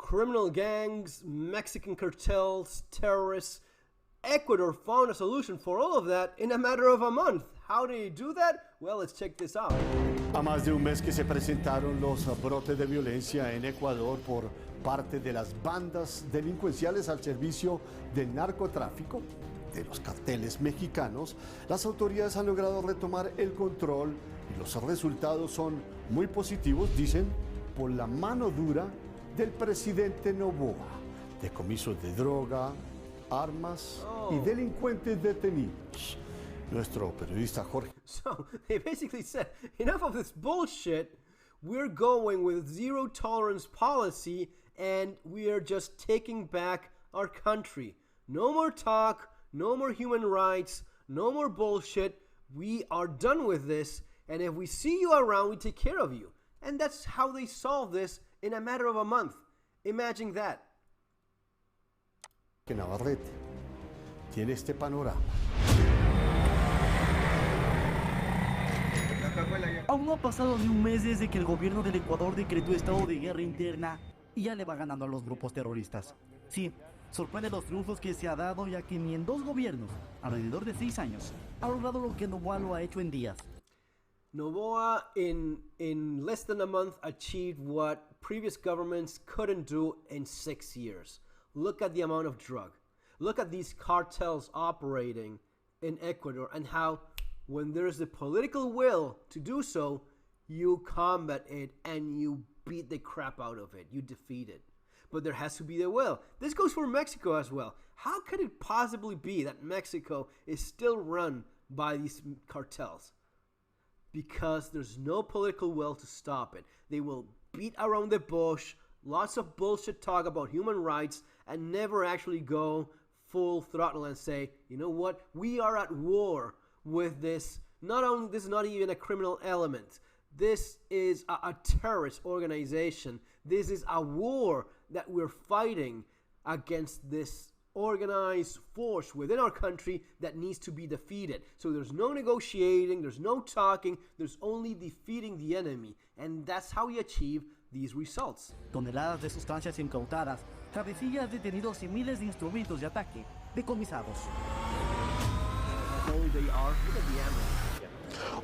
criminal gangs, Mexican cartels, terrorists. Ecuador found a solution for all of that in a matter of a month. How did he do that? Well, let's check this out. A más de un mes que se presentaron los brotes de violencia en Ecuador por parte de las bandas delincuenciales al servicio del narcotráfico, de los carteles mexicanos, las autoridades han logrado retomar el control y los resultados son muy positivos, dicen, por la mano dura del presidente Noboa. Decomisos de droga, armas y delincuentes detenidos. Nuestro periodista Jorge. So they basically said, enough of this bullshit. We're going with zero tolerance policy and we are just taking back our country. No more talk, no more human rights, no more bullshit. We are done with this, and if we see you around, we take care of you. And that's how they solved this in a matter of a month. Imagine that. Que Navarrete tiene este panorama. Aún no ha pasado ni un mes desde que el gobierno del Ecuador decretó estado de guerra interna y ya le va ganando a los grupos terroristas. Sí, sorprende los triunfos que se ha dado, ya que ni en 2 gobiernos, alrededor de 6 años, ha logrado lo que Noboa lo ha hecho en días. Noboa, in less than a month, achieved what previous governments couldn't do in 6 years. Look at the amount of drug. Look at these cartels operating in Ecuador and how when there's the political will to do so, you combat it and you beat the crap out of it. You defeat it. But there has to be the will. This goes for Mexico as well. How could it possibly be that Mexico is still run by these cartels? Because there's no political will to stop it. They will beat around the bush, lots of bullshit talk about human rights, and never actually go full throttle and say, you know what, we are at war with this. Not only, this is not even a criminal element. This is a terrorist organization. This is a war that we're fighting against this organized force within our country that needs to be defeated. So there's no negotiating, there's no talking, there's only defeating the enemy. And that's how we achieve these results. Toneladas de sustancias incautadas, cabecillas detenidos y miles de instrumentos de ataque decomisados.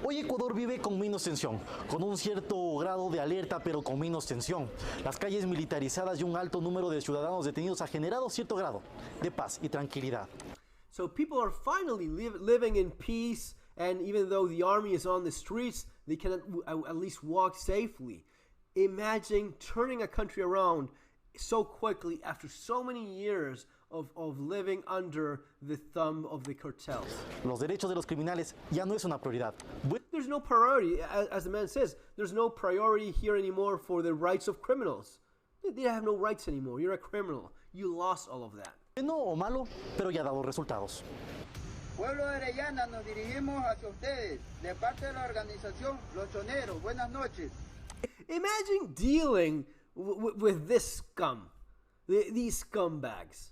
Hoy Ecuador vive con menos tensión, con un cierto grado de alerta, pero con menos tensión. Las calles militarizadas y un alto número de ciudadanos detenidos ha generado cierto grado de paz y tranquilidad. So people are finally living in peace, and even though the army is on the streets, they can at least walk safely. Imagine turning a country around so quickly after so many years of living under the thumb of the cartels. Los derechos de los criminales ya no es una prioridad. There's no priority, as the man says, there's no priority here anymore for the rights of criminals. They have no rights anymore. You're a criminal. You lost all of that. Bueno o malo, pero ya ha dado resultados. Pueblo de Arellana, nos dirigimos hacia ustedes, de parte de la organización Los Choneros. Buenas noches. Imagine dealing with this scum, these scumbags.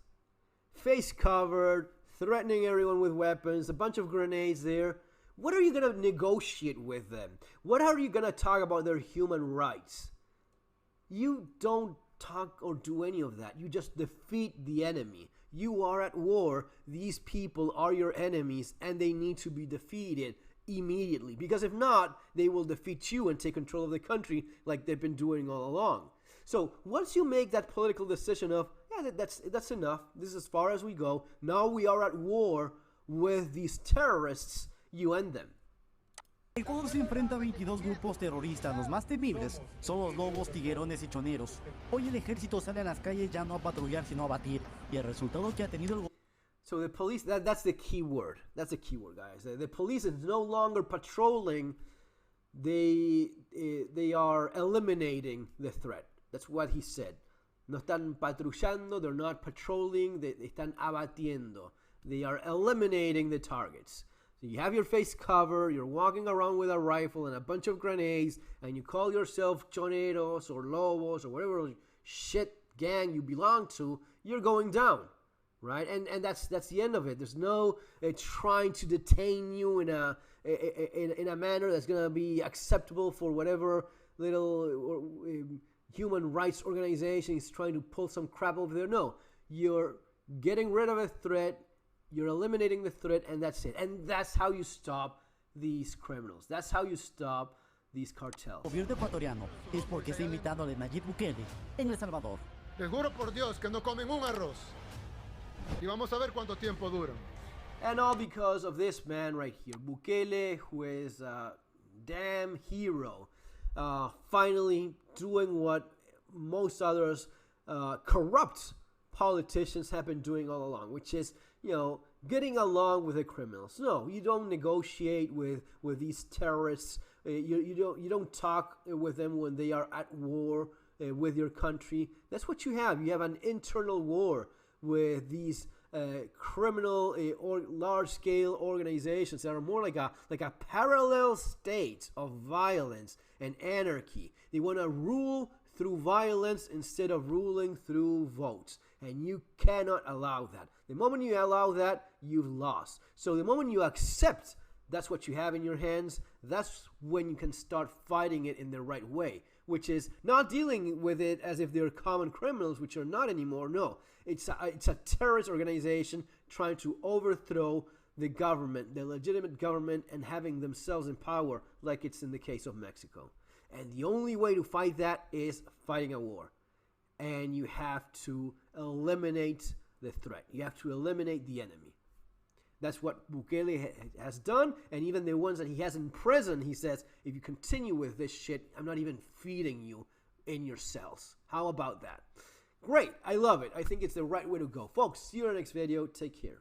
Face covered, threatening everyone with weapons, a bunch of grenades there. What are you going to negotiate with them? What are you going to talk about their human rights? You don't talk or do any of that. You just defeat the enemy. You are at war. These people are your enemies and they need to be defeated immediately. Because if not, they will defeat you and take control of the country like they've been doing all along. So once you make that political decision of, yeah, that's enough, this is as far as we go, now we are at war with these terrorists, you end them. Ecuador se enfrenta a 22 grupos terroristas. Los más temibles son los lobos, tiguerones y choneros. Hoy el ejército sale a las calles ya no a patrullar sino a batir. Y el resultado que ha tenido el So the police, that's the key word. That's the key word, guys. The police is no longer patrolling. They are eliminating the threat. That's what he said. No están patrullando, they're not patrolling, they están abatiendo. They are eliminating the targets. So you have your face covered, you're walking around with a rifle and a bunch of grenades, and you call yourself choneros or lobos or whatever shit gang you belong to, you're going down, right? And that's the end of it. There's no trying to detain you in a manner that's gonna be acceptable for whatever little human rights organization is trying to pull some crap over there. No, you're getting rid of a threat, you're eliminating the threat, and that's it. And that's how you stop these criminals. That's how you stop these cartels. El gobierno ecuatoriano es porque está imitando a Nayib Bukele en El Salvador. Les juro por Dios que no comen un arroz. Y vamos a ver cuánto tiempo duran. And all because of this man right here, Bukele, who is a damn hero, finally doing what most others corrupt politicians have been doing all along, which is, you know, getting along with the criminals. No, you don't negotiate with these terrorists. You don't talk with them when they are at war with your country. That's what you have. You have an internal war with these criminal or large-scale organizations that are more like a parallel state of violence and anarchy. They want to rule through violence instead of ruling through votes. And you cannot allow that. The moment you allow that, you've lost. So the moment you accept that's what you have in your hands, that's when you can start fighting it in the right way, which is not dealing with it as if they're common criminals, which are not anymore. No, it's a terrorist organization trying to overthrow the government, the legitimate government, and having themselves in power, like it's in the case of Mexico. And the only way to fight that is fighting a war. And you have to eliminate the threat. You have to eliminate the enemy. That's what Bukele has done, and even the ones that he has in prison, he says, if you continue with this shit, I'm not even feeding you in your cells. How about that? Great, I love it. I think it's the right way to go. Folks, see you in the next video. Take care.